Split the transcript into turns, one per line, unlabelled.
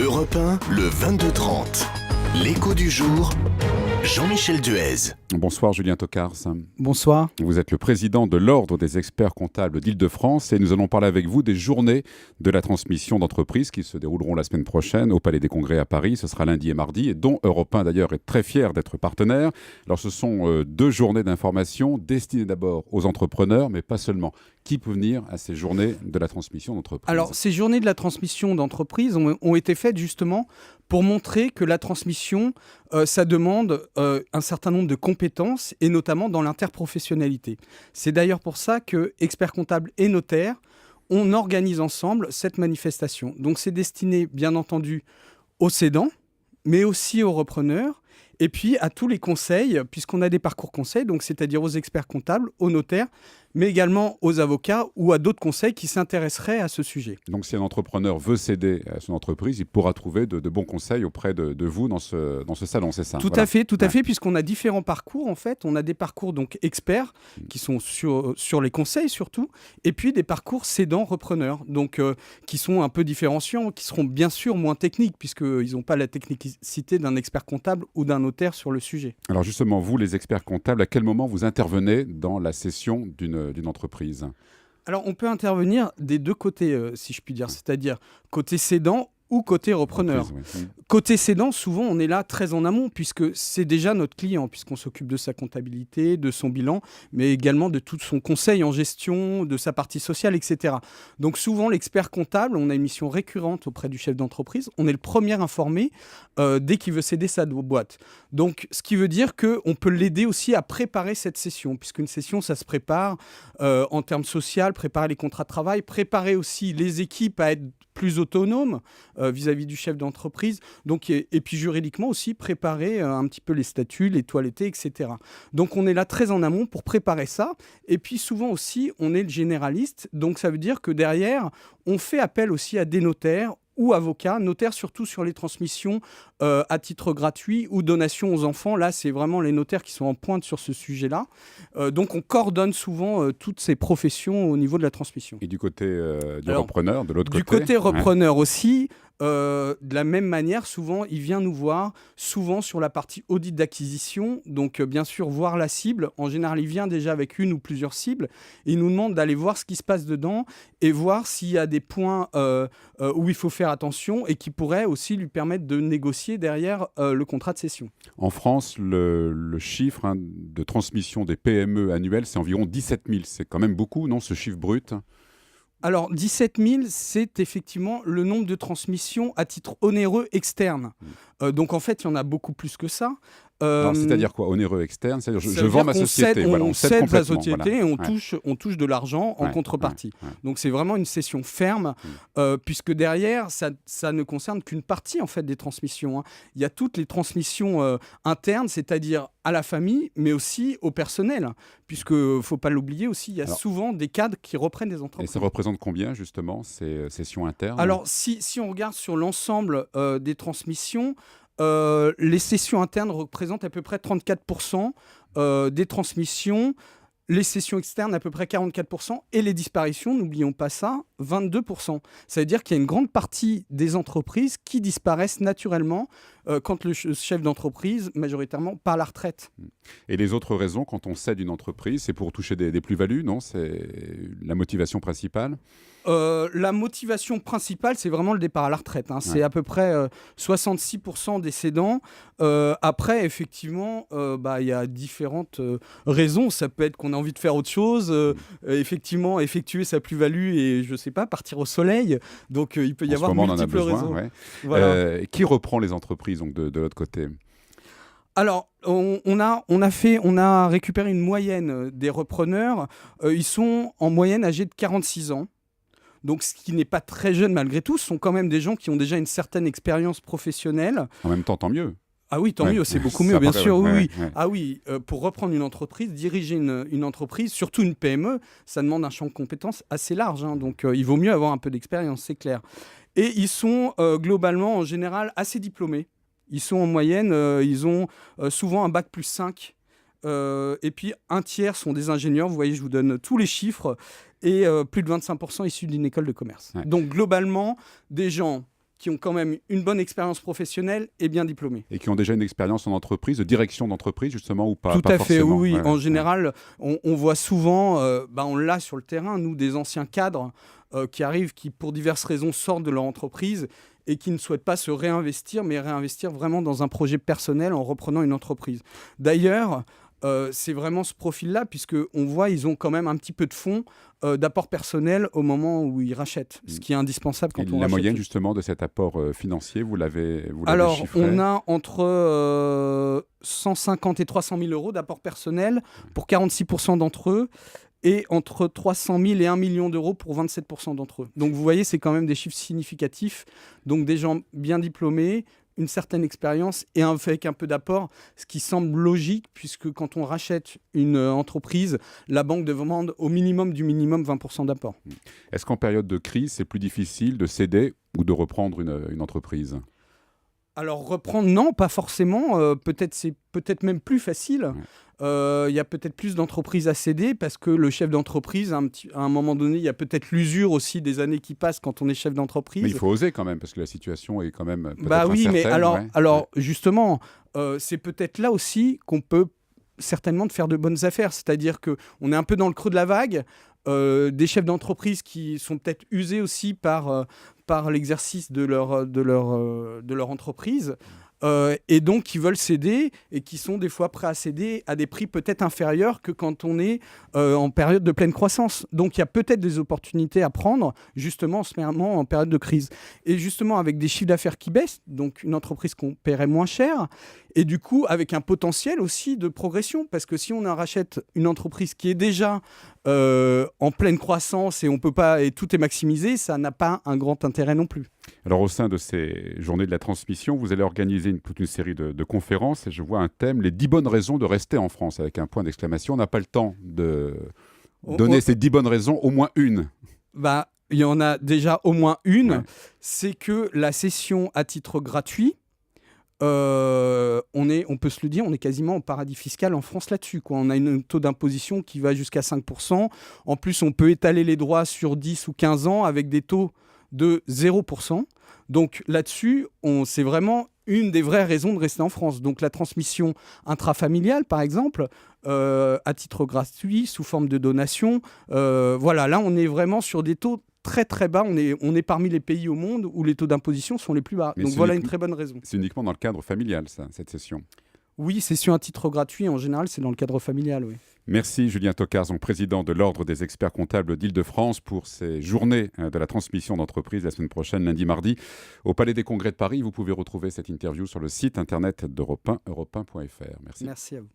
Europe 1, le 22-30. L'écho du jour, Jean-Michel Duez.
Bonsoir Julien Tocars.
Bonsoir.
Vous êtes le président de l'Ordre des experts comptables d'Île-de-France et nous allons parler avec vous des journées de la transmission d'entreprise qui se dérouleront la semaine prochaine au Palais des Congrès à Paris. Ce sera lundi et mardi et dont Europe 1 d'ailleurs est très fier d'être partenaire. Alors ce sont 2 journées d'information destinées d'abord aux entrepreneurs mais pas seulement. Qui peut venir à ces journées de la transmission d'entreprise ?
Alors, ces journées de la transmission d'entreprise ont été faites justement pour montrer que la transmission, ça demande un certain nombre de compétences et notamment dans l'interprofessionnalité. C'est d'ailleurs pour ça que experts comptables et notaires, on organise ensemble cette manifestation. Donc, c'est destiné, bien entendu, aux cédants, mais aussi aux repreneurs. Et puis à tous les conseils, puisqu'on a des parcours conseils, donc c'est-à-dire aux experts comptables, aux notaires, mais également aux avocats ou à d'autres conseils qui s'intéresseraient à ce sujet.
Donc si un entrepreneur veut céder à son entreprise, il pourra trouver de bons conseils auprès de vous dans ce salon, c'est ça ?
Tout à fait, puisqu'on a différents parcours en fait. On a des parcours donc experts qui sont sur les conseils surtout, et puis des parcours cédants-repreneurs, donc qui sont un peu différenciants, qui seront bien sûr moins techniques, puisqu'ils n'ont pas la technicité d'un expert comptable ou d'un notaire sur le sujet.
Alors justement, vous les experts comptables, à quel moment vous intervenez dans la session d'une entreprise ?
Alors, on peut intervenir des deux côtés, si je puis dire, c'est-à-dire côté cédant ou côté repreneur. Côté cédant, souvent, on est là très en amont, puisque c'est déjà notre client, puisqu'on s'occupe de sa comptabilité, de son bilan, mais également de tout son conseil en gestion, de sa partie sociale, etc. Donc souvent, l'expert comptable, on a une mission récurrente auprès du chef d'entreprise, on est le premier informé dès qu'il veut céder sa boîte. Donc, ce qui veut dire qu'on peut l'aider aussi à préparer cette session, puisqu'une session, ça se prépare en termes sociaux, préparer les contrats de travail, préparer aussi les équipes à être plus autonomes vis-à-vis du chef d'entreprise, donc, et puis juridiquement aussi préparer un petit peu les statuts, les toilettés, etc. Donc on est là très en amont pour préparer ça, et puis souvent aussi on est le généraliste, donc ça veut dire que derrière on fait appel aussi à des notaires ou avocats, notaires surtout sur les transmissions à titre gratuit ou donation aux enfants. Là, c'est vraiment les notaires qui sont en pointe sur ce sujet-là. Donc, on coordonne souvent toutes ces professions au niveau de la transmission.
Et du côté du repreneur, de l'autre côté ?
Du côté repreneur aussi, de la même manière, souvent, il vient nous voir, souvent sur la partie audit d'acquisition. Donc, bien sûr, voir la cible. En général, il vient déjà avec une ou plusieurs cibles. Il nous demande d'aller voir ce qui se passe dedans et voir s'il y a des points où il faut faire attention et qui pourraient aussi lui permettre de négocier derrière le contrat de cession.
En France, le chiffre de transmission des PME annuelles, c'est environ 17 000. C'est quand même beaucoup, non, ce chiffre brut ?
Alors, 17 000, c'est effectivement le nombre de transmissions à titre onéreux externe. Donc, en fait, il y en a beaucoup plus que ça.
C'est-à-dire quoi, onéreux externe ? C'est-à-dire je vends ma société.
On cède la société
voilà.
et on touche de l'argent en contrepartie. Donc, c'est vraiment une cession ferme, puisque derrière, ça ne concerne qu'une partie en fait, des transmissions. Il y a toutes les transmissions internes, c'est-à-dire à la famille, mais aussi au personnel, puisque, il ne faut pas l'oublier aussi, il y a souvent des cadres qui reprennent des entreprises.
Et ça représente combien, justement, ces cessions internes ?
Alors, si on regarde sur l'ensemble des transmissions, les cessions internes représentent à peu près 34% des transmissions, les cessions externes à peu près 44%, et les disparitions, n'oublions pas ça, 22%. Ça veut dire qu'il y a une grande partie des entreprises qui disparaissent naturellement quand le chef d'entreprise, majoritairement, part à la retraite.
Et les autres raisons, quand on cède une entreprise, c'est pour toucher des plus-values, non ? C'est la motivation principale ?
La motivation principale, c'est vraiment le départ à la retraite. C'est à peu près 66% des cédants. Après, effectivement, y a différentes raisons. Ça peut être qu'on a envie de faire autre chose, effectivement, effectuer sa plus-value et, je ne sais pas, partir au soleil. Donc, il peut y avoir multiples raisons.
Voilà. Qui reprend les entreprises donc, de l'autre côté ?
Alors, on a récupéré une moyenne des repreneurs. Ils sont en moyenne âgés de 46 ans. Donc, ce qui n'est pas très jeune malgré tout, ce sont quand même des gens qui ont déjà une certaine expérience professionnelle.
En même temps, tant mieux.
Ah oui, tant mieux, c'est beaucoup mieux, bien sûr. Oui. Ah oui, pour reprendre une entreprise, diriger une entreprise, surtout une PME, ça demande un champ de compétences assez large. Donc, il vaut mieux avoir un peu d'expérience, c'est clair. Et ils sont globalement, en général, assez diplômés. Ils sont en moyenne, ils ont souvent un bac plus 5. Et puis, un tiers sont des ingénieurs. Vous voyez, je vous donne tous les chiffres. Et plus de 25% issus d'une école de commerce. Donc, globalement, des gens qui ont quand même une bonne expérience professionnelle et bien diplômés.
Et qui ont déjà une expérience en entreprise, de direction d'entreprise justement, ou pas?
Tout
pas
à fait,
forcément.
oui.
Ouais,
En général, on voit souvent, on l'a sur le terrain, nous, des anciens cadres qui arrivent, qui pour diverses raisons sortent de leur entreprise et qui ne souhaitent pas se réinvestir, mais réinvestir vraiment dans un projet personnel en reprenant une entreprise. D'ailleurs, c'est vraiment ce profil-là, puisqu'on voit ils ont quand même un petit peu de fonds d'apport personnel au moment où ils rachètent, ce qui est indispensable quand on rachète.
La moyenne justement de cet apport financier, vous l'avez
Alors,
chiffré?
on a entre 150 et 300 000 euros d'apport personnel pour 46% d'entre eux, et entre 300 000 et 1 million d'euros pour 27% d'entre eux. Donc vous voyez, c'est quand même des chiffres significatifs. Donc des gens bien diplômés, une certaine expérience et avec un peu d'apport, ce qui semble logique, puisque quand on rachète une entreprise, la banque demande au minimum du minimum 20% d'apport.
Est-ce qu'en période de crise, c'est plus difficile de céder ou de reprendre une entreprise?
Alors reprendre, non, pas forcément. C'est peut-être même plus facile. Il y a peut-être plus d'entreprises à céder parce que le chef d'entreprise, à un moment donné, il y a peut-être l'usure aussi des années qui passent quand on est chef d'entreprise.
Mais il faut oser quand même parce que la situation est quand même peut-être
oui, mais
incertaine.
alors justement, c'est peut-être là aussi qu'on peut certainement faire de bonnes affaires. C'est-à-dire qu'on est un peu dans le creux de la vague. Des chefs d'entreprise qui sont peut-être usés aussi par l'exercice de leur entreprise. Et donc qui veulent céder et qui sont des fois prêts à céder à des prix peut-être inférieurs que quand on est en période de pleine croissance. Donc il y a peut-être des opportunités à prendre justement en période de crise. Et justement avec des chiffres d'affaires qui baissent, donc une entreprise qu'on paierait moins cher, et du coup avec un potentiel aussi de progression, parce que si on rachète une entreprise qui est déjà en pleine croissance et on peut pas, et tout est maximisé, ça n'a pas un grand intérêt non plus.
Alors au sein de ces journées de la transmission, vous allez organiser toute une série de conférences et je vois un thème, les 10 bonnes raisons de rester en France, avec un point d'exclamation. On n'a pas le temps de donner ces 10 bonnes raisons, au moins une.
Il y en a déjà au moins une,
Ouais.
C'est que la cession à titre gratuit, on peut se le dire, on est quasiment au paradis fiscal en France là-dessus, quoi. On a un taux d'imposition qui va jusqu'à 5%. En plus, on peut étaler les droits sur 10 ou 15 ans avec des taux de 0%. Donc là-dessus, c'est vraiment une des vraies raisons de rester en France. Donc la transmission intrafamiliale, par exemple, à titre gratuit, sous forme de donation. Là, on est vraiment sur des taux très très bas. On est parmi les pays au monde où les taux d'imposition sont les plus bas.
Mais
donc voilà une très bonne raison.
C'est uniquement dans le cadre familial, ça, cette session?
Oui, cession à titre gratuit, en général, c'est dans le cadre familial, oui.
Merci Julien Tocars, président de l'Ordre des experts comptables d'Île-de-France, pour ces journées de la transmission d'entreprise la semaine prochaine, lundi, mardi, au Palais des Congrès de Paris. Vous pouvez retrouver cette interview sur le site internet d'Europe 1, europe1.fr. Merci.
Merci à vous.